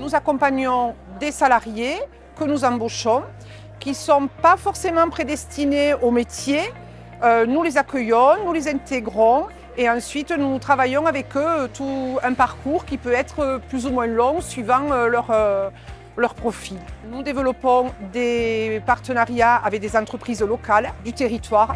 Nous accompagnons des salariés que nous embauchons, qui ne sont pas forcément prédestinés au métier. Nous les accueillons, nous les intégrons et ensuite nous travaillons avec eux tout un parcours qui peut être plus ou moins long suivant leur profil. Nous développons des partenariats avec des entreprises locales du territoire.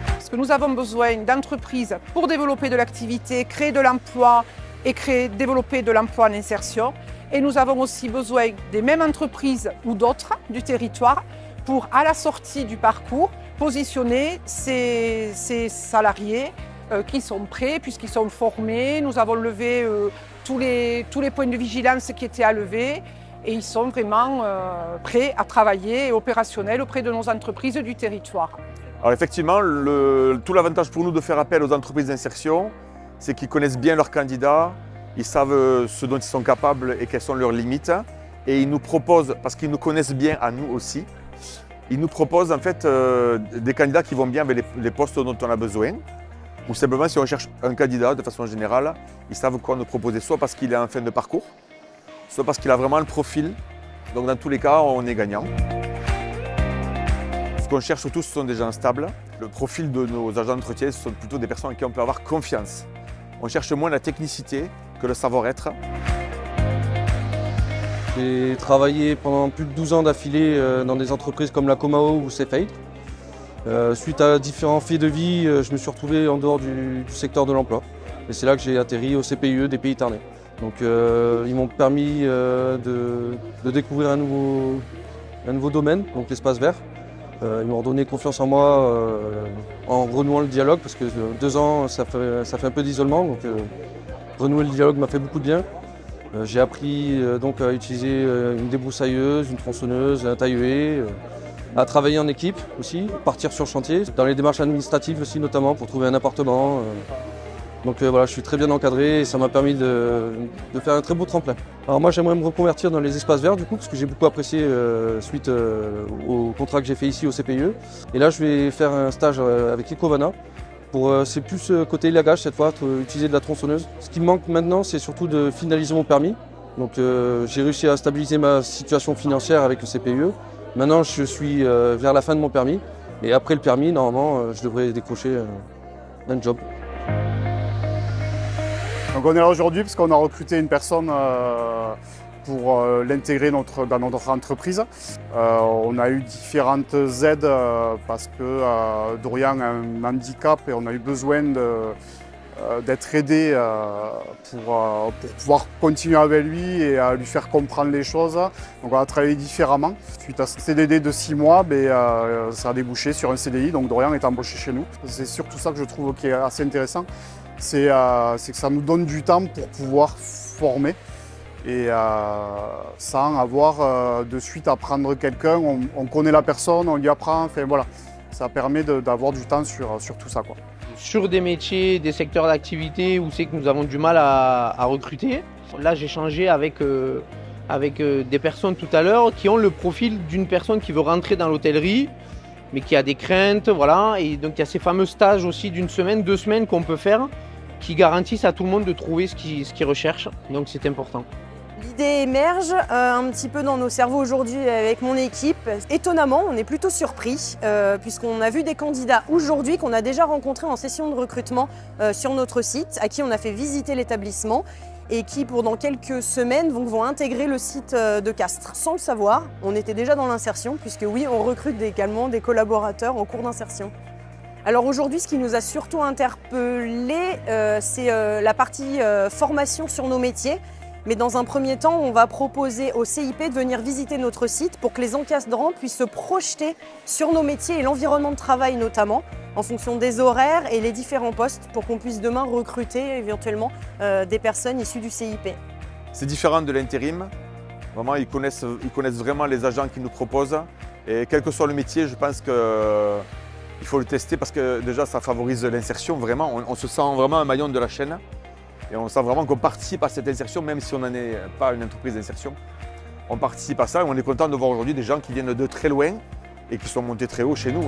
Parce que nous avons besoin d'entreprises pour développer de l'activité, créer de l'emploi et développer de l'emploi en insertion. Et nous avons aussi besoin des mêmes entreprises ou d'autres du territoire pour, à la sortie du parcours, positionner ces salariés qui sont prêts puisqu'ils sont formés. Nous avons levé tous les points de vigilance qui étaient à lever et ils sont vraiment prêts à travailler et opérationnels auprès de nos entreprises du territoire. Alors effectivement, tout l'avantage pour nous de faire appel aux entreprises d'insertion, c'est qu'ils connaissent bien leurs candidats, ils savent ce dont ils sont capables et quelles sont leurs limites. Et ils nous proposent, parce qu'ils nous connaissent bien à nous aussi, ils nous proposent en fait des candidats qui vont bien avec les postes dont on a besoin. Ou simplement si on cherche un candidat de façon générale, ils savent quoi nous proposer, soit parce qu'il est en fin de parcours, soit parce qu'il a vraiment le profil. Donc dans tous les cas, on est gagnant. Ce qu'on cherche tous, ce sont des gens stables. Le profil de nos agents d'entretien, ce sont plutôt des personnes en qui on peut avoir confiance. On cherche moins la technicité que le savoir-être. J'ai travaillé pendant plus de 12 ans d'affilée dans des entreprises comme la Comao ou Cefaid. Suite à différents faits de vie, je me suis retrouvé en dehors du secteur de l'emploi. Et c'est là que j'ai atterri au CPIE des Pays Tarnais. Donc ils m'ont permis de découvrir un nouveau domaine, donc l'espace vert. Ils m'ont redonné confiance en moi en renouant le dialogue, parce que 2 ans, ça fait un peu d'isolement. Donc renouer le dialogue m'a fait beaucoup de bien. J'ai appris donc à utiliser une débroussailleuse, une tronçonneuse, un taille-haie, à travailler en équipe aussi, partir sur chantier, dans les démarches administratives aussi notamment pour trouver un appartement. Donc voilà, je suis très bien encadré et ça m'a permis de faire un très beau tremplin. Alors moi j'aimerais me reconvertir dans les espaces verts du coup, parce que j'ai beaucoup apprécié suite au contrat que j'ai fait ici au CPIE. Et là je vais faire un stage avec Ecovana. C'est plus côté élagage cette fois, utiliser de la tronçonneuse. Ce qui me manque maintenant, c'est surtout de finaliser mon permis. Donc j'ai réussi à stabiliser ma situation financière avec le CPIE. Maintenant, je suis vers la fin de mon permis. Et après le permis, normalement, je devrais décrocher un job. Donc on est là aujourd'hui parce qu'on a recruté une personne pour l'intégrer dans notre entreprise. On a eu différentes aides parce que Dorian a un handicap et on a eu besoin d'être aidé pour pouvoir continuer avec lui et à lui faire comprendre les choses. Donc on a travaillé différemment. Suite à ce CDD de 6 mois, ça a débouché sur un CDI, donc Dorian est embauché chez nous. C'est surtout ça que je trouve qui est assez intéressant, c'est que ça nous donne du temps pour pouvoir former. Et sans avoir de suite à prendre quelqu'un, on connaît la personne, on lui apprend, enfin voilà. Ça permet d'avoir du temps sur tout ça, quoi. Sur des métiers, des secteurs d'activité où c'est que nous avons du mal à recruter. Là j'ai changé avec des personnes tout à l'heure qui ont le profil d'une personne qui veut rentrer dans l'hôtellerie, mais qui a des craintes, voilà. Et donc il y a ces fameux stages aussi d'1 semaine, 2 semaines qu'on peut faire, qui garantissent à tout le monde de trouver ce qu'il recherche, donc c'est important. L'idée émerge un petit peu dans nos cerveaux aujourd'hui avec mon équipe. Étonnamment, on est plutôt surpris puisqu'on a vu des candidats aujourd'hui qu'on a déjà rencontrés en session de recrutement sur notre site, à qui on a fait visiter l'établissement et qui, dans quelques semaines, vont intégrer le site de Castres. Sans le savoir, on était déjà dans l'insertion puisque oui, on recrute également des collaborateurs en cours d'insertion. Alors aujourd'hui, ce qui nous a surtout interpellés, c'est la partie formation sur nos métiers. Mais dans un premier temps, on va proposer au CIP de venir visiter notre site pour que les encadrants puissent se projeter sur nos métiers et l'environnement de travail notamment, en fonction des horaires et les différents postes, pour qu'on puisse demain recruter éventuellement des personnes issues du CIP. C'est différent de l'intérim. Vraiment, ils connaissent vraiment les agents qu'ils nous proposent. Et quel que soit le métier, je pense qu'il faut le tester parce que déjà, ça favorise l'insertion. Vraiment, on se sent vraiment un maillon de la chaîne. Et on sent vraiment qu'on participe à cette insertion, même si on n'en est pas une entreprise d'insertion. On participe à ça et on est content de voir aujourd'hui des gens qui viennent de très loin et qui sont montés très haut chez nous.